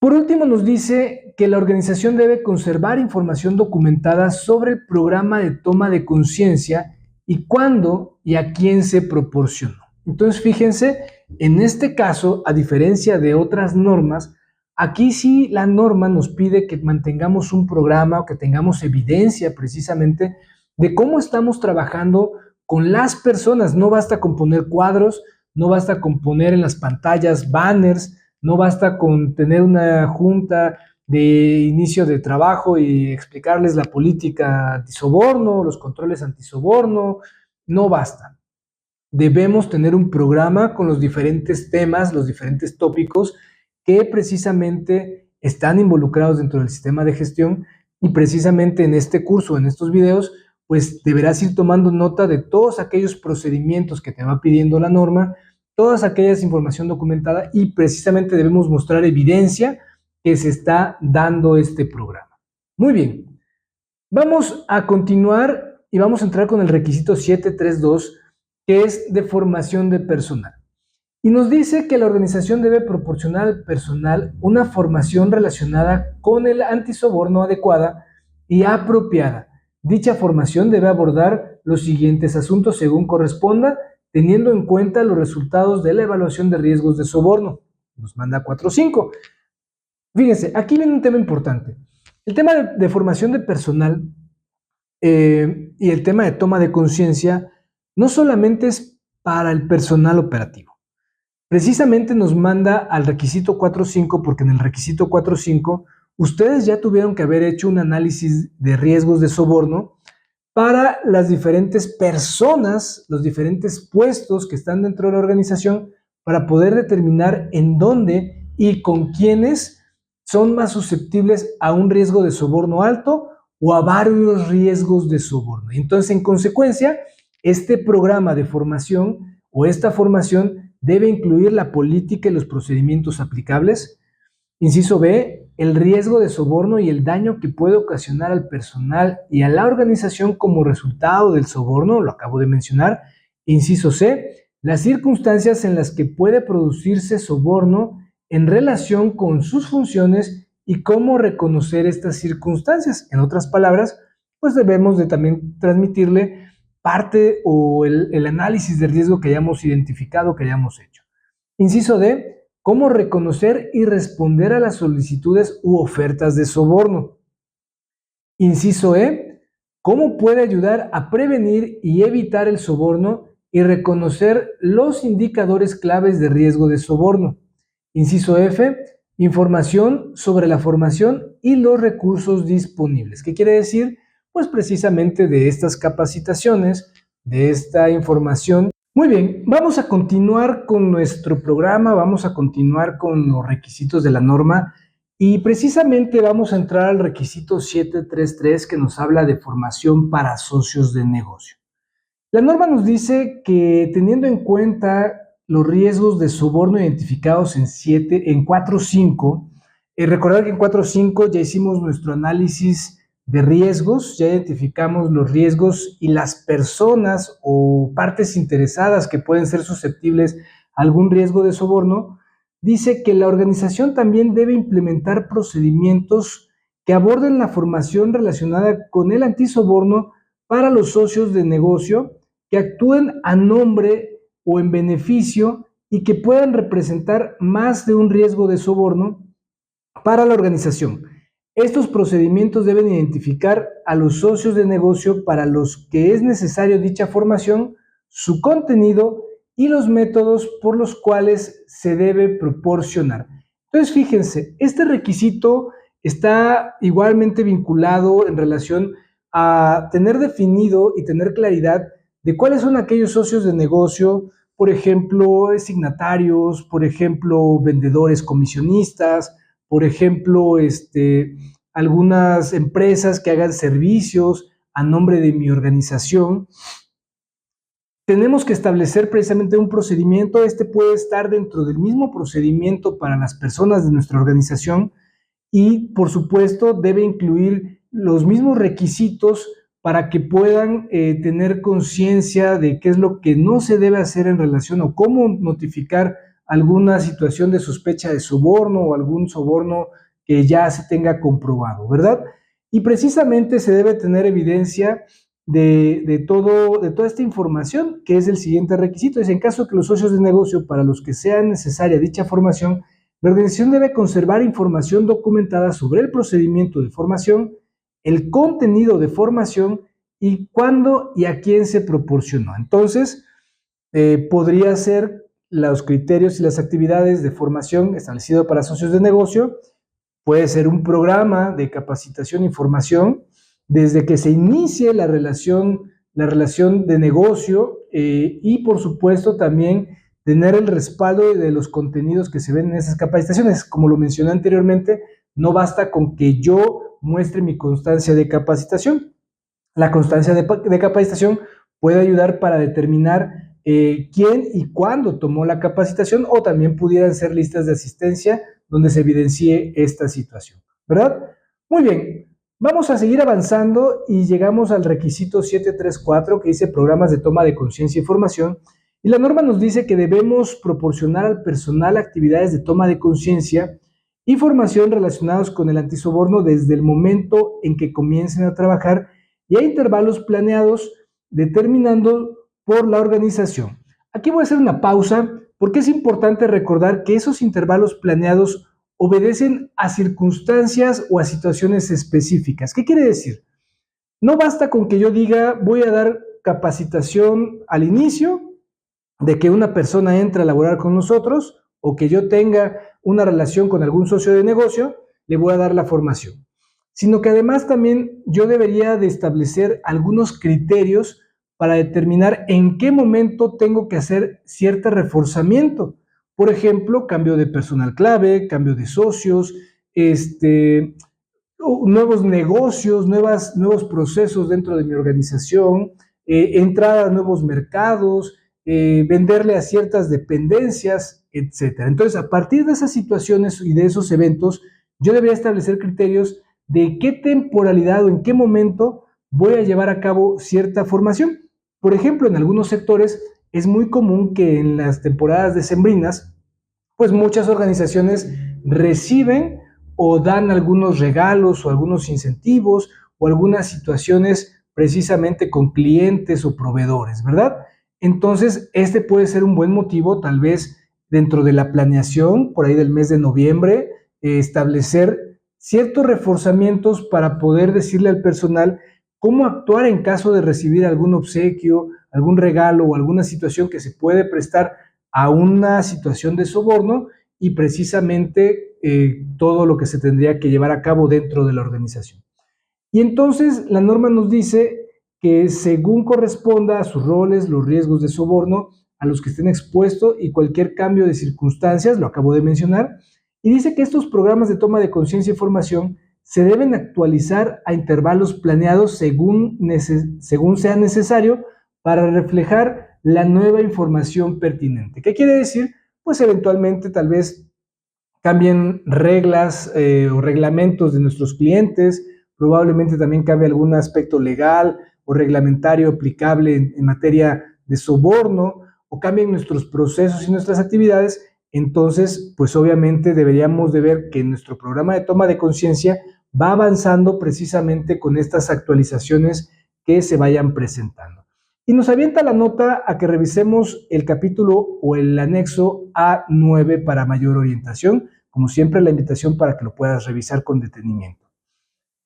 Por último, nos dice que la organización debe conservar información documentada sobre el programa de toma de conciencia y cuándo y a quién se proporcionó. Entonces, fíjense, en este caso, a diferencia de otras normas, aquí sí la norma nos pide que mantengamos un programa o que tengamos evidencia precisamente de cómo estamos trabajando con las personas. No basta con poner cuadros, no basta con poner en las pantallas banners, no basta con tener una junta de inicio de trabajo y explicarles la política antisoborno, los controles antisoborno, no basta. Debemos tener un programa con los diferentes temas, los diferentes tópicos que precisamente están involucrados dentro del sistema de gestión y precisamente en este curso, en estos videos, pues deberás ir tomando nota de todos aquellos procedimientos que te va pidiendo la norma, todas aquellas información documentada y precisamente debemos mostrar evidencia que se está dando este programa. Muy bien, vamos a continuar y vamos a entrar con el requisito 732, que es de formación de personal. Y nos dice que la organización debe proporcionar al personal una formación relacionada con el antisoborno adecuada y apropiada. Dicha formación debe abordar los siguientes asuntos según corresponda, teniendo en cuenta los resultados de la evaluación de riesgos de soborno. Nos manda 4.5. Fíjense, aquí viene un tema importante. El tema de formación de personal y el tema de toma de conciencia no solamente es para el personal operativo. Precisamente nos manda al requisito 4.5 porque en el requisito 4.5 ustedes ya tuvieron que haber hecho un análisis de riesgos de soborno para las diferentes personas, los diferentes puestos que están dentro de la organización para poder determinar en dónde y con quiénes son más susceptibles a un riesgo de soborno alto o a varios riesgos de soborno. Entonces, en consecuencia, este programa de formación o esta formación debe incluir la política y los procedimientos aplicables. Inciso B, el riesgo de soborno y el daño que puede ocasionar al personal y a la organización como resultado del soborno, lo acabo de mencionar. Inciso C, las circunstancias en las que puede producirse soborno en relación con sus funciones y cómo reconocer estas circunstancias. En otras palabras, pues debemos de también transmitirle parte o el análisis de riesgo que hayamos identificado, que hayamos hecho. Inciso D, cómo reconocer y responder a las solicitudes u ofertas de soborno. Inciso E, cómo puede ayudar a prevenir y evitar el soborno y reconocer los indicadores claves de riesgo de soborno. Inciso F, información sobre la formación y los recursos disponibles. ¿Qué quiere decir? Pues precisamente de estas capacitaciones, de esta información. Muy bien, vamos a continuar con nuestro programa, vamos a continuar con los requisitos de la norma y precisamente vamos a entrar al requisito 733 que nos habla de formación para socios de negocio. La norma nos dice que teniendo en cuenta los riesgos de soborno identificados en 4.5, recordar que en 4.5 ya hicimos nuestro análisis de riesgos, ya identificamos los riesgos y las personas o partes interesadas que pueden ser susceptibles a algún riesgo de soborno, dice que la organización también debe implementar procedimientos que aborden la formación relacionada con el antisoborno para los socios de negocio que actúen a nombre o en beneficio y que puedan representar más de un riesgo de soborno para la organización. Estos procedimientos deben identificar a los socios de negocio para los que es necesario dicha formación, su contenido y los métodos por los cuales se debe proporcionar. Entonces, fíjense, este requisito está igualmente vinculado en relación a tener definido y tener claridad de cuáles son aquellos socios de negocio, por ejemplo, signatarios, por ejemplo, vendedores comisionistas, por ejemplo, algunas empresas que hagan servicios a nombre de mi organización. Tenemos que establecer precisamente un procedimiento. Este puede estar dentro del mismo procedimiento para las personas de nuestra organización y, por supuesto, debe incluir los mismos requisitos para que puedan tener conciencia de qué es lo que no se debe hacer en relación o cómo notificar alguna situación de sospecha de soborno o algún soborno que ya se tenga comprobado, ¿verdad? Y precisamente se debe tener evidencia de toda esta información, que es el siguiente requisito. Es en caso de que los socios de negocio para los que sea necesaria dicha formación, la organización debe conservar información documentada sobre el procedimiento de formación, el contenido de formación y cuándo y a quién se proporcionó. Entonces, podría ser los criterios y las actividades de formación establecido para socios de negocio, puede ser un programa de capacitación y formación desde que se inicie la relación de negocio y por supuesto también tener el respaldo de los contenidos que se ven en esas capacitaciones. Como lo mencioné anteriormente, no basta con que yo muestre mi constancia de capacitación. La constancia de capacitación puede ayudar para determinar quién y cuándo tomó la capacitación o también pudieran ser listas de asistencia donde se evidencie esta situación, ¿verdad? Muy bien, vamos a seguir avanzando y llegamos al requisito 734 que dice programas de toma de conciencia y formación. Y la norma nos dice que debemos proporcionar al personal actividades de toma de conciencia y formación relacionados con el antisoborno desde el momento en que comiencen a trabajar y a intervalos planeados determinando por la organización. Aquí voy a hacer una pausa porque es importante recordar que esos intervalos planeados obedecen a circunstancias o a situaciones específicas. ¿Qué quiere decir? No basta con que yo diga voy a dar capacitación al inicio de que una persona entre a laborar con nosotros o que yo tenga una relación con algún socio de negocio, le voy a dar la formación, sino que además también yo debería de establecer algunos criterios para determinar en qué momento tengo que hacer cierto reforzamiento. Por ejemplo, cambio de personal clave, cambio de socios, nuevos negocios, nuevos procesos dentro de mi organización, entrada a nuevos mercados, venderle a ciertas dependencias, etcétera. Entonces, a partir de esas situaciones y de esos eventos, yo debería establecer criterios de qué temporalidad o en qué momento voy a llevar a cabo cierta formación. Por ejemplo, en algunos sectores es muy común que en las temporadas decembrinas, pues muchas organizaciones reciben o dan algunos regalos o algunos incentivos o algunas situaciones precisamente con clientes o proveedores, ¿verdad? Entonces, este puede ser un buen motivo, tal vez dentro de la planeación, por ahí del mes de noviembre, establecer ciertos reforzamientos para poder decirle al personal cómo actuar en caso de recibir algún obsequio, algún regalo o alguna situación que se puede prestar a una situación de soborno y precisamente todo lo que se tendría que llevar a cabo dentro de la organización. Y entonces la norma nos dice que según corresponda a sus roles, los riesgos de soborno a los que estén expuestos y cualquier cambio de circunstancias, lo acabo de mencionar, y dice que estos programas de toma de conciencia y formación se deben actualizar a intervalos planeados según sea necesario para reflejar la nueva información pertinente. ¿Qué quiere decir? Pues eventualmente tal vez cambien reglas o reglamentos de nuestros clientes, probablemente también cambie algún aspecto legal o reglamentario aplicable en materia de soborno, o cambien nuestros procesos y nuestras actividades. Entonces, pues obviamente deberíamos de ver que nuestro programa de toma de conciencia va avanzando precisamente con estas actualizaciones que se vayan presentando. Y nos avienta la nota a que revisemos el capítulo o el anexo A9 para mayor orientación. Como siempre, la invitación para que lo puedas revisar con detenimiento.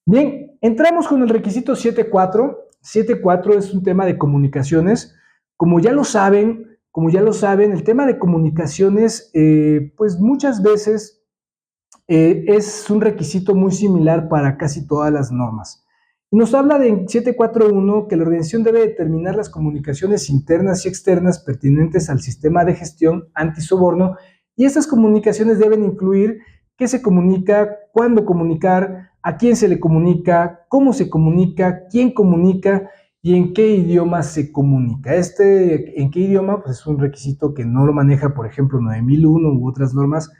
Bien, entramos con el requisito 7.4. 7.4 es un tema de comunicaciones. Como ya lo saben, el tema de comunicaciones, pues muchas veces es un requisito muy similar para casi todas las normas. Y nos habla de 7.4.1 que la organización debe determinar las comunicaciones internas y externas pertinentes al sistema de gestión antisoborno, y estas comunicaciones deben incluir qué se comunica, cuándo comunicar, a quién se le comunica, cómo se comunica, quién comunica y en qué idioma se comunica. En qué idioma, pues es un requisito que no lo maneja, por ejemplo, 9001 u otras normas.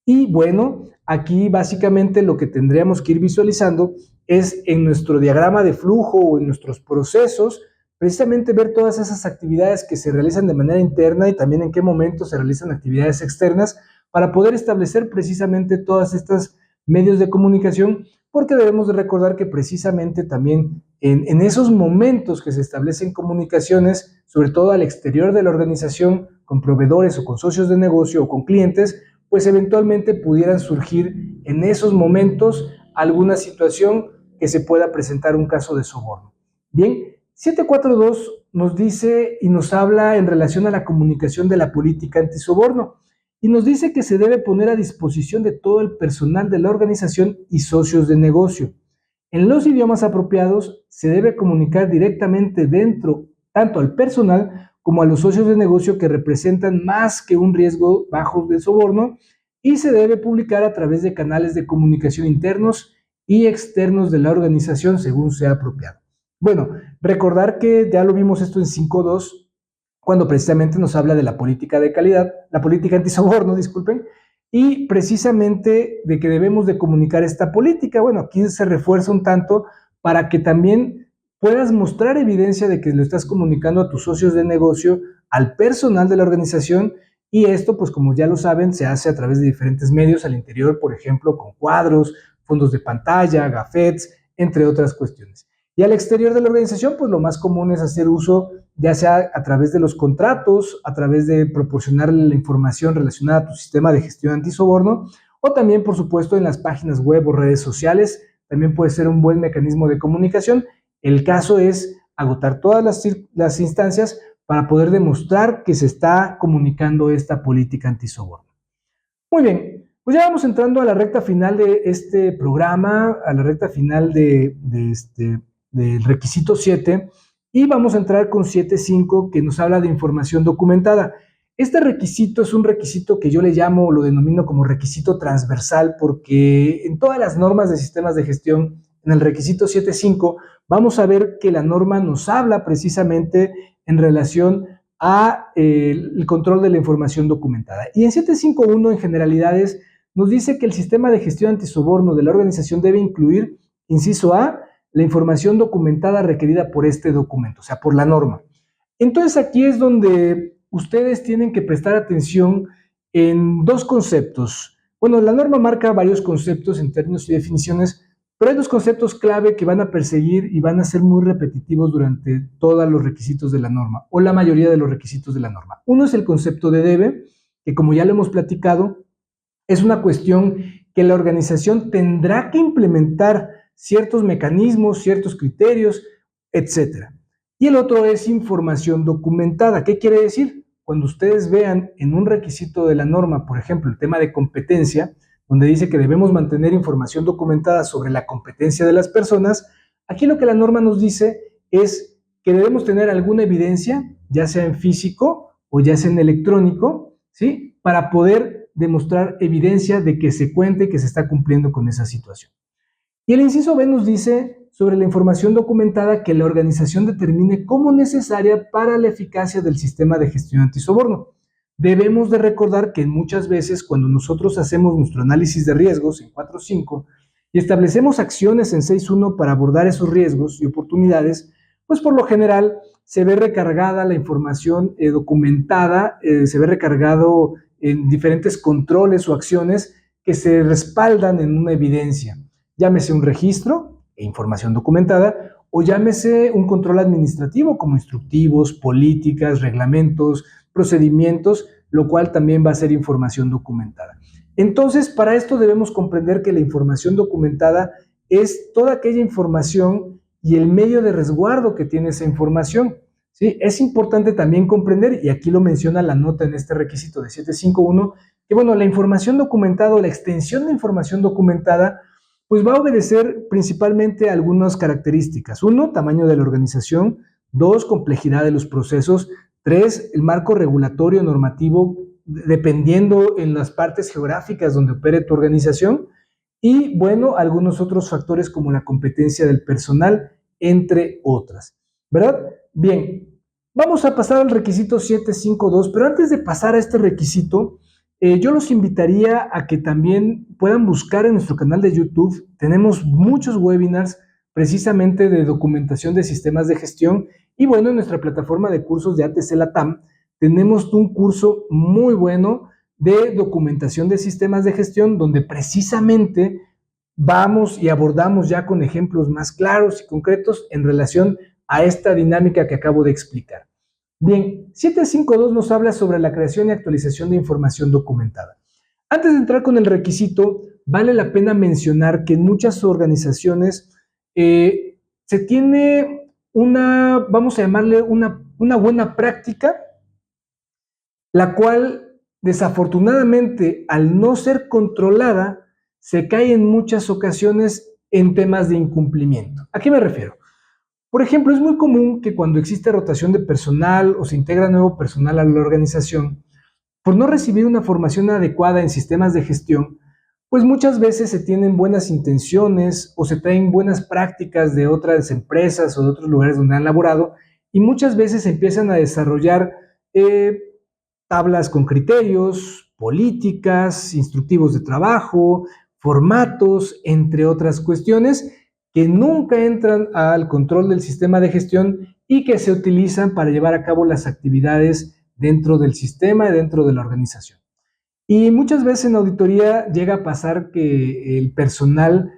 Y bueno, aquí básicamente lo que tendríamos que ir visualizando es en nuestro diagrama de flujo o en nuestros procesos, precisamente ver todas esas actividades que se realizan de manera interna y también en qué momento se realizan actividades externas para poder establecer precisamente todas estas medios de comunicación, porque debemos de recordar que precisamente también en esos momentos que se establecen comunicaciones, sobre todo al exterior de la organización, con proveedores o con socios de negocio o con clientes, pues eventualmente pudieran surgir en esos momentos alguna situación que se pueda presentar un caso de soborno. Bien, 742 nos dice y nos habla en relación a la comunicación de la política antisoborno y nos dice que se debe poner a disposición de todo el personal de la organización y socios de negocio. En los idiomas apropiados se debe comunicar directamente dentro, tanto al personal como a los socios de negocio que representan más que un riesgo bajo de soborno, y se debe publicar a través de canales de comunicación internos y externos de la organización según sea apropiado. Bueno, recordar que ya lo vimos esto en 5.2, cuando precisamente nos habla de la política de calidad, la política antisoborno, disculpen, y precisamente de que debemos de comunicar esta política. Bueno, aquí se refuerza un tanto para que también puedas mostrar evidencia de que lo estás comunicando a tus socios de negocio, al personal de la organización, y esto, pues como ya lo saben, se hace a través de diferentes medios al interior, por ejemplo, con cuadros, fondos de pantalla, gafetes, entre otras cuestiones. Y al exterior de la organización, pues lo más común es hacer uso, ya sea a través de los contratos, a través de proporcionar la información relacionada a tu sistema de gestión antisoborno, o también, por supuesto, en las páginas web o redes sociales. También puede ser un buen mecanismo de comunicación. El caso es agotar todas las instancias para poder demostrar que se está comunicando esta política antisoborno. Muy bien, pues ya vamos entrando a la recta final de este programa, a la recta final del requisito 7, y vamos a entrar con 7.5, que nos habla de información documentada. Este requisito es un requisito que yo le llamo, lo denomino como requisito transversal, porque en todas las normas de sistemas de gestión, en el requisito 7.5, vamos a ver que la norma nos habla precisamente en relación a el control de la información documentada. Y en 7.5.1, en generalidades, nos dice que el sistema de gestión antisoborno de la organización debe incluir, inciso A, la información documentada requerida por este documento, o sea, por la norma. Entonces aquí es donde ustedes tienen que prestar atención en dos conceptos. Bueno, la norma marca varios conceptos en términos y definiciones, pero hay dos conceptos clave que van a perseguir y van a ser muy repetitivos durante todos los requisitos de la norma, o la mayoría de los requisitos de la norma. Uno es el concepto de debe, que como ya lo hemos platicado, es una cuestión que la organización tendrá que implementar ciertos mecanismos, ciertos criterios, etcétera. Y el otro es información documentada. ¿Qué quiere decir? Cuando ustedes vean en un requisito de la norma, por ejemplo, el tema de competencia, donde dice que debemos mantener información documentada sobre la competencia de las personas, aquí lo que la norma nos dice es que debemos tener alguna evidencia, ya sea en físico o ya sea en electrónico, ¿sí? Para poder demostrar evidencia de que se cuente que se está cumpliendo con esa situación. Y el inciso B nos dice sobre la información documentada que la organización determine como necesaria para la eficacia del sistema de gestión antisoborno. Debemos de recordar que muchas veces cuando nosotros hacemos nuestro análisis de riesgos en 4.5 y establecemos acciones en 6.1 para abordar esos riesgos y oportunidades, pues por lo general se ve recargada la información documentada, se ve recargado en diferentes controles o acciones que se respaldan en una evidencia. Llámese un registro e información documentada, o llámese un control administrativo como instructivos, políticas, reglamentos, procedimientos, lo cual también va a ser información documentada. Entonces, para esto debemos comprender que la información documentada es toda aquella información y el medio de resguardo que tiene esa información. ¿Sí? Es importante también comprender, y aquí lo menciona la nota en este requisito de 751, que bueno, la información documentada o la extensión de información documentada pues va a obedecer principalmente a algunas características. Uno, tamaño de la organización. Dos, complejidad de los procesos. Tres, el marco regulatorio normativo, dependiendo en las partes geográficas donde opere tu organización. Y bueno, algunos otros factores como la competencia del personal, entre otras. ¿Verdad? Bien, vamos a pasar al requisito 752, pero antes de pasar a este requisito, yo los invitaría a que también puedan buscar en nuestro canal de YouTube. Tenemos muchos webinars precisamente de documentación de sistemas de gestión y bueno, en nuestra plataforma de cursos de ATC Latam tenemos un curso muy bueno de documentación de sistemas de gestión donde precisamente vamos y abordamos ya con ejemplos más claros y concretos en relación a esta dinámica que acabo de explicar. Bien, 752 nos habla sobre la creación y actualización de información documentada. Antes de entrar con el requisito, vale la pena mencionar que en muchas organizaciones se tiene una, vamos a llamarle una buena práctica, la cual desafortunadamente al no ser controlada, se cae en muchas ocasiones en temas de incumplimiento. ¿A qué me refiero? Por ejemplo, es muy común que cuando existe rotación de personal o se integra nuevo personal a la organización, por no recibir una formación adecuada en sistemas de gestión, pues muchas veces se tienen buenas intenciones o se traen buenas prácticas de otras empresas o de otros lugares donde han laborado y muchas veces se empiezan a desarrollar tablas con criterios, políticas, instructivos de trabajo, formatos, entre otras cuestiones que nunca entran al control del sistema de gestión y que se utilizan para llevar a cabo las actividades dentro del sistema y dentro de la organización. Y muchas veces en auditoría llega a pasar que el personal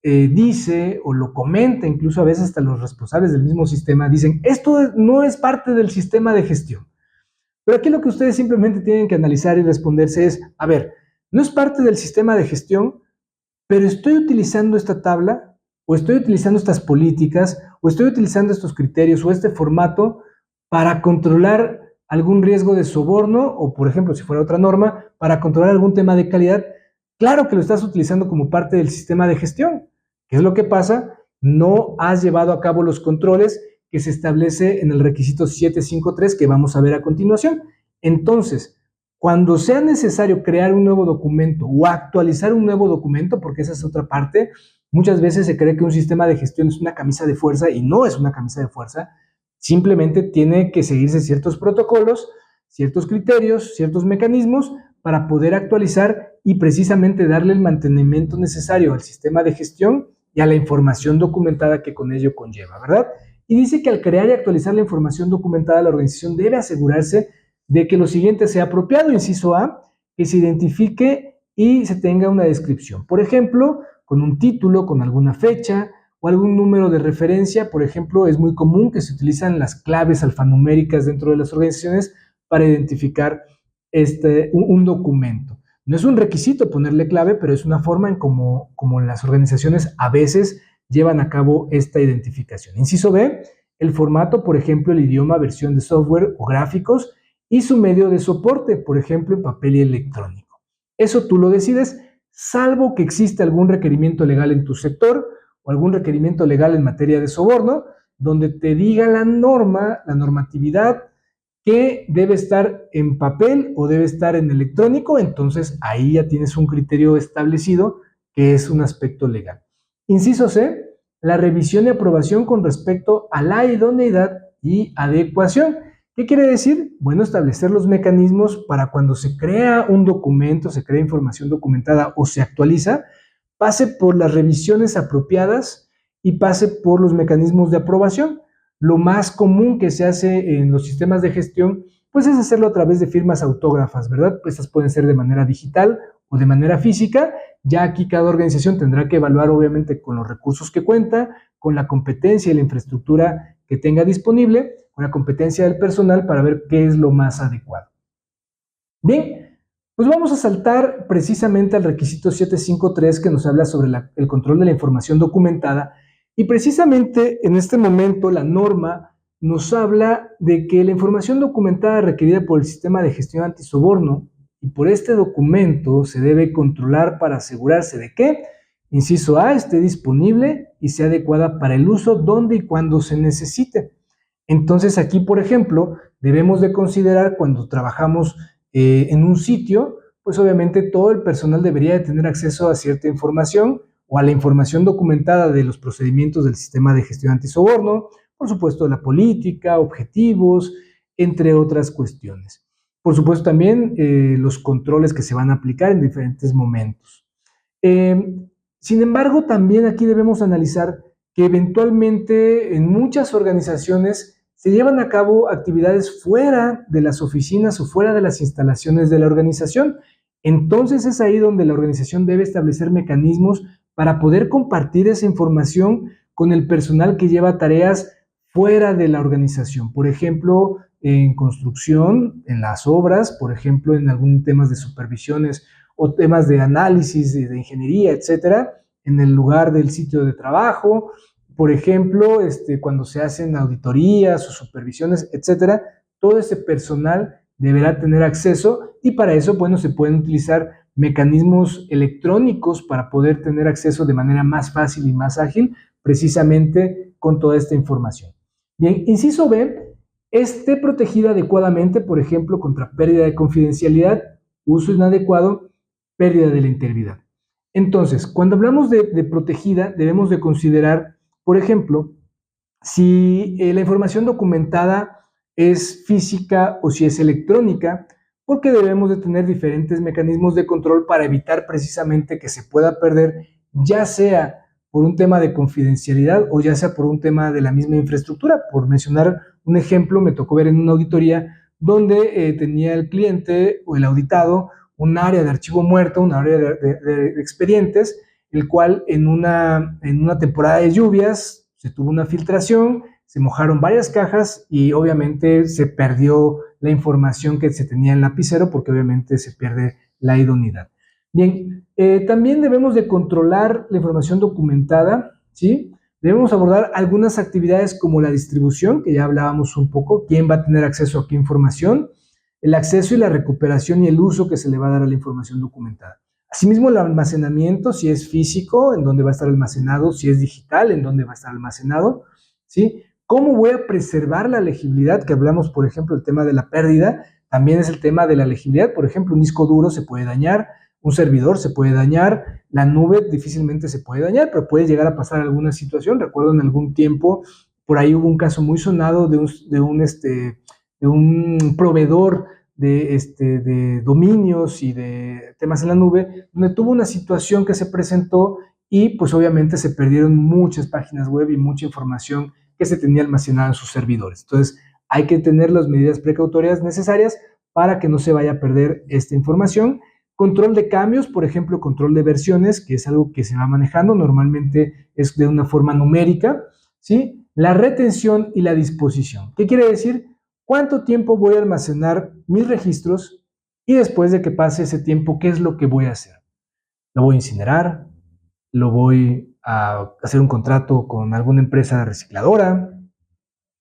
dice o lo comenta, incluso a veces hasta los responsables del mismo sistema dicen, esto no es parte del sistema de gestión. Pero aquí lo que ustedes simplemente tienen que analizar y responderse es, a ver, no es parte del sistema de gestión, pero estoy utilizando esta tabla, o estoy utilizando estas políticas, o estoy utilizando estos criterios o este formato para controlar algún riesgo de soborno, o por ejemplo, si fuera otra norma, para controlar algún tema de calidad. Claro que lo estás utilizando como parte del sistema de gestión. ¿Qué es lo que pasa? No has llevado a cabo los controles que se establece en el requisito 753 que vamos a ver a continuación. Entonces, cuando sea necesario crear un nuevo documento o actualizar un nuevo documento, porque esa es otra parte, muchas veces se cree que un sistema de gestión es una camisa de fuerza y no es una camisa de fuerza, simplemente tiene que seguirse ciertos protocolos, ciertos criterios, ciertos mecanismos para poder actualizar y precisamente darle el mantenimiento necesario al sistema de gestión y a la información documentada que con ello conlleva, ¿verdad? Y dice que al crear y actualizar la información documentada, la organización debe asegurarse de que lo siguiente sea apropiado, inciso A, que se identifique y se tenga una descripción. Por ejemplo, con un título, con alguna fecha o algún número de referencia. Por ejemplo, es muy común que se utilizan las claves alfanuméricas dentro de las organizaciones para identificar un documento. No es un requisito ponerle clave, pero es una forma en como las organizaciones a veces llevan a cabo esta identificación. Inciso B, el formato, por ejemplo, el idioma, versión de software o gráficos y su medio de soporte, por ejemplo, en papel y electrónico. Eso tú lo decides, salvo que exista algún requerimiento legal en tu sector o algún requerimiento legal en materia de soborno, donde te diga la norma, la normatividad, que debe estar en papel o debe estar en electrónico, entonces ahí ya tienes un criterio establecido que es un aspecto legal. Inciso C, la revisión y aprobación con respecto a la idoneidad y adecuación. ¿Qué quiere decir? Bueno, establecer los mecanismos para cuando se crea un documento, se crea información documentada o se actualiza, pase por las revisiones apropiadas y pase por los mecanismos de aprobación. Lo más común que se hace en los sistemas de gestión, pues es hacerlo a través de firmas autógrafas, ¿verdad? Pues estas pueden ser de manera digital o de manera física. Ya aquí cada organización tendrá que evaluar, obviamente, con los recursos que cuenta, con la competencia y la infraestructura que tenga disponible, con la competencia del personal para ver qué es lo más adecuado. Bien, pues vamos a saltar precisamente al requisito 753 que nos habla sobre el control de la información documentada y precisamente en este momento la norma nos habla de que la información documentada requerida por el sistema de gestión antisoborno y por este documento se debe controlar para asegurarse de que, inciso A, esté disponible y sea adecuada para el uso donde y cuando se necesite. Entonces aquí, por ejemplo, debemos de considerar cuando trabajamos en un sitio, pues obviamente todo el personal debería de tener acceso a cierta información o a la información documentada de los procedimientos del sistema de gestión antisoborno, por supuesto la política, objetivos, entre otras cuestiones. Por supuesto también los controles que se van a aplicar en diferentes momentos. Sin embargo, también aquí debemos analizar que eventualmente en muchas organizaciones se llevan a cabo actividades fuera de las oficinas o fuera de las instalaciones de la organización. Entonces es ahí donde la organización debe establecer mecanismos para poder compartir esa información con el personal que lleva tareas fuera de la organización. Por ejemplo, en construcción, en las obras, por ejemplo, en algunos temas de supervisiones o temas de análisis, de ingeniería, etcétera, en el lugar del sitio de trabajo, por ejemplo, cuando se hacen auditorías o supervisiones, etcétera, todo ese personal deberá tener acceso y para eso, bueno, se pueden utilizar mecanismos electrónicos para poder tener acceso de manera más fácil y más ágil, precisamente con toda esta información. Bien, inciso B, esté protegida adecuadamente, por ejemplo, contra pérdida de confidencialidad, uso inadecuado, pérdida de la integridad. Entonces, cuando hablamos de protegida, debemos de considerar, por ejemplo, si la información documentada es física o si es electrónica, porque debemos de tener diferentes mecanismos de control para evitar precisamente que se pueda perder, ya sea por un tema de confidencialidad o ya sea por un tema de la misma infraestructura. Por mencionar un ejemplo, me tocó ver en una auditoría donde tenía el cliente o el auditado un área de archivo muerto, un área de expedientes, el cual en una temporada de lluvias se tuvo una filtración, se mojaron varias cajas y obviamente se perdió la información que se tenía en el lapicero porque obviamente se pierde la idoneidad. Bien, también debemos de controlar la información documentada, ¿sí? Debemos abordar algunas actividades como la distribución, que ya hablábamos un poco, quién va a tener acceso a qué información, el acceso y la recuperación y el uso que se le va a dar a la información documentada. Asimismo, el almacenamiento, si es físico, en dónde va a estar almacenado, si es digital, en dónde va a estar almacenado, ¿sí? ¿Cómo voy a preservar la legibilidad? Que hablamos, por ejemplo, el tema de la pérdida, también es el tema de la legibilidad. Por ejemplo, un disco duro se puede dañar, un servidor se puede dañar, la nube difícilmente se puede dañar, pero puede llegar a pasar alguna situación. Recuerdo en algún tiempo, por ahí hubo un caso muy sonado de un proveedor de dominios y de temas en la nube, donde tuvo una situación que se presentó y pues obviamente se perdieron muchas páginas web y mucha información que se tenía almacenada en sus servidores. Entonces hay que tener las medidas precautorias necesarias para que no se vaya a perder esta información. Control de cambios, por ejemplo, control de versiones, que es algo que se va manejando, normalmente es de una forma numérica, ¿sí? La retención y la disposición. ¿Qué quiere decir? ¿Cuánto tiempo voy a almacenar mis registros? Y después de que pase ese tiempo, ¿qué es lo que voy a hacer? ¿Lo voy a incinerar? ¿Lo voy a hacer un contrato con alguna empresa recicladora.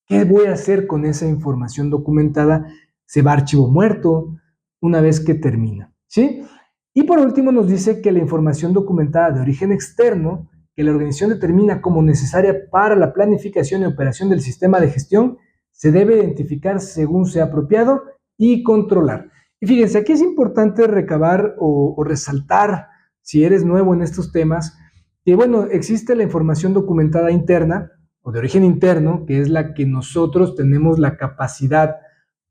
¿Qué voy a hacer con esa información documentada? Se va a archivo muerto una vez que termina, ¿sí? Y por último nos dice que la información documentada de origen externo, que la organización determina como necesaria para la planificación y operación del sistema de gestión, se debe identificar según sea apropiado y controlar. Y fíjense, aquí es importante recabar o resaltar, si eres nuevo en estos temas, que bueno, existe la información documentada interna o de origen interno, que es la que nosotros tenemos la capacidad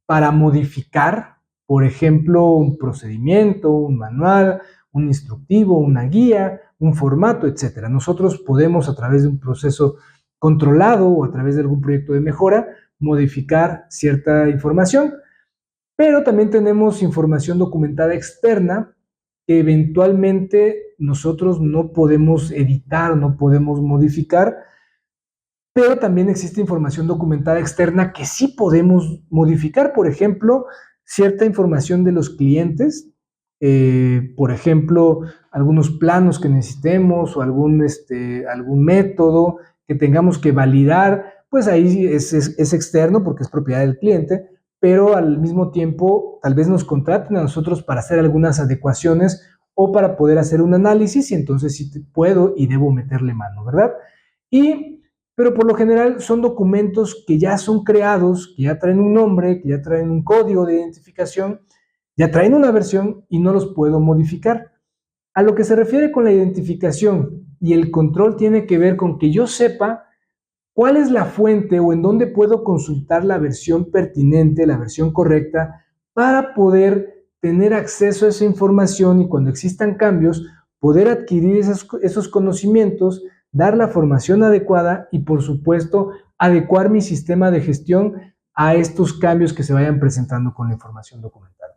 para modificar, por ejemplo, un procedimiento, un manual, un instructivo, una guía, un formato, etcétera. Nosotros podemos, a través de un proceso controlado o a través de algún proyecto de mejora, modificar cierta información, pero también tenemos información documentada externa que eventualmente nosotros no podemos editar, no podemos modificar, pero también existe información documentada externa que sí podemos modificar. Por ejemplo, cierta información de los clientes, por ejemplo, algunos planos que necesitemos o algún método que tengamos que validar, pues ahí es externo porque es propiedad del cliente, pero al mismo tiempo tal vez nos contraten a nosotros para hacer algunas adecuaciones o para poder hacer un análisis y entonces sí puedo y debo meterle mano, ¿verdad? Y pero por lo general son documentos que ya son creados, que ya traen un nombre, que ya traen un código de identificación, ya traen una versión y no los puedo modificar. A lo que se refiere con la identificación y el control tiene que ver con que yo sepa cuál es la fuente o en dónde puedo consultar la versión pertinente, la versión correcta, para poder tener acceso a esa información y cuando existan cambios, poder adquirir esos conocimientos, dar la formación adecuada y, por supuesto, adecuar mi sistema de gestión a estos cambios que se vayan presentando con la información documental.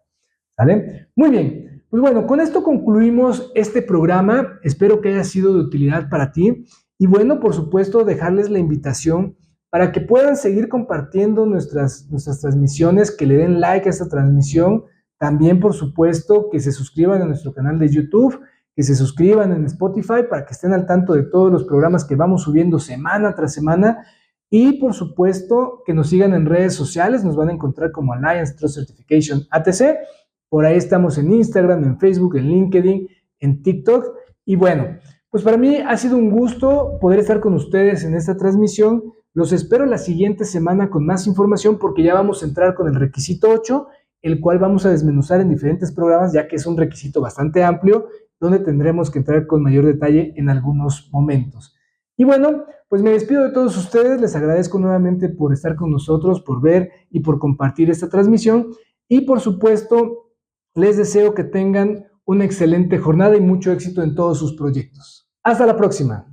¿Vale? Muy bien. Pues bueno, con esto concluimos este programa. Espero que haya sido de utilidad para ti. Y bueno, por supuesto, dejarles la invitación para que puedan seguir compartiendo nuestras transmisiones, que le den like a esta transmisión. También, por supuesto, que se suscriban a nuestro canal de YouTube, que se suscriban en Spotify para que estén al tanto de todos los programas que vamos subiendo semana tras semana. Y por supuesto, que nos sigan en redes sociales. Nos van a encontrar como Alliance Trust Certification ATC. Por ahí estamos en Instagram, en Facebook, en LinkedIn, en TikTok. Y bueno, pues para mí ha sido un gusto poder estar con ustedes en esta transmisión. Los espero la siguiente semana con más información porque ya vamos a entrar con el requisito 8, el cual vamos a desmenuzar en diferentes programas, ya que es un requisito bastante amplio, donde tendremos que entrar con mayor detalle en algunos momentos. Y bueno, pues me despido de todos ustedes. Les agradezco nuevamente por estar con nosotros, por ver y por compartir esta transmisión. Y por supuesto, les deseo que tengan una excelente jornada y mucho éxito en todos sus proyectos. Hasta la próxima.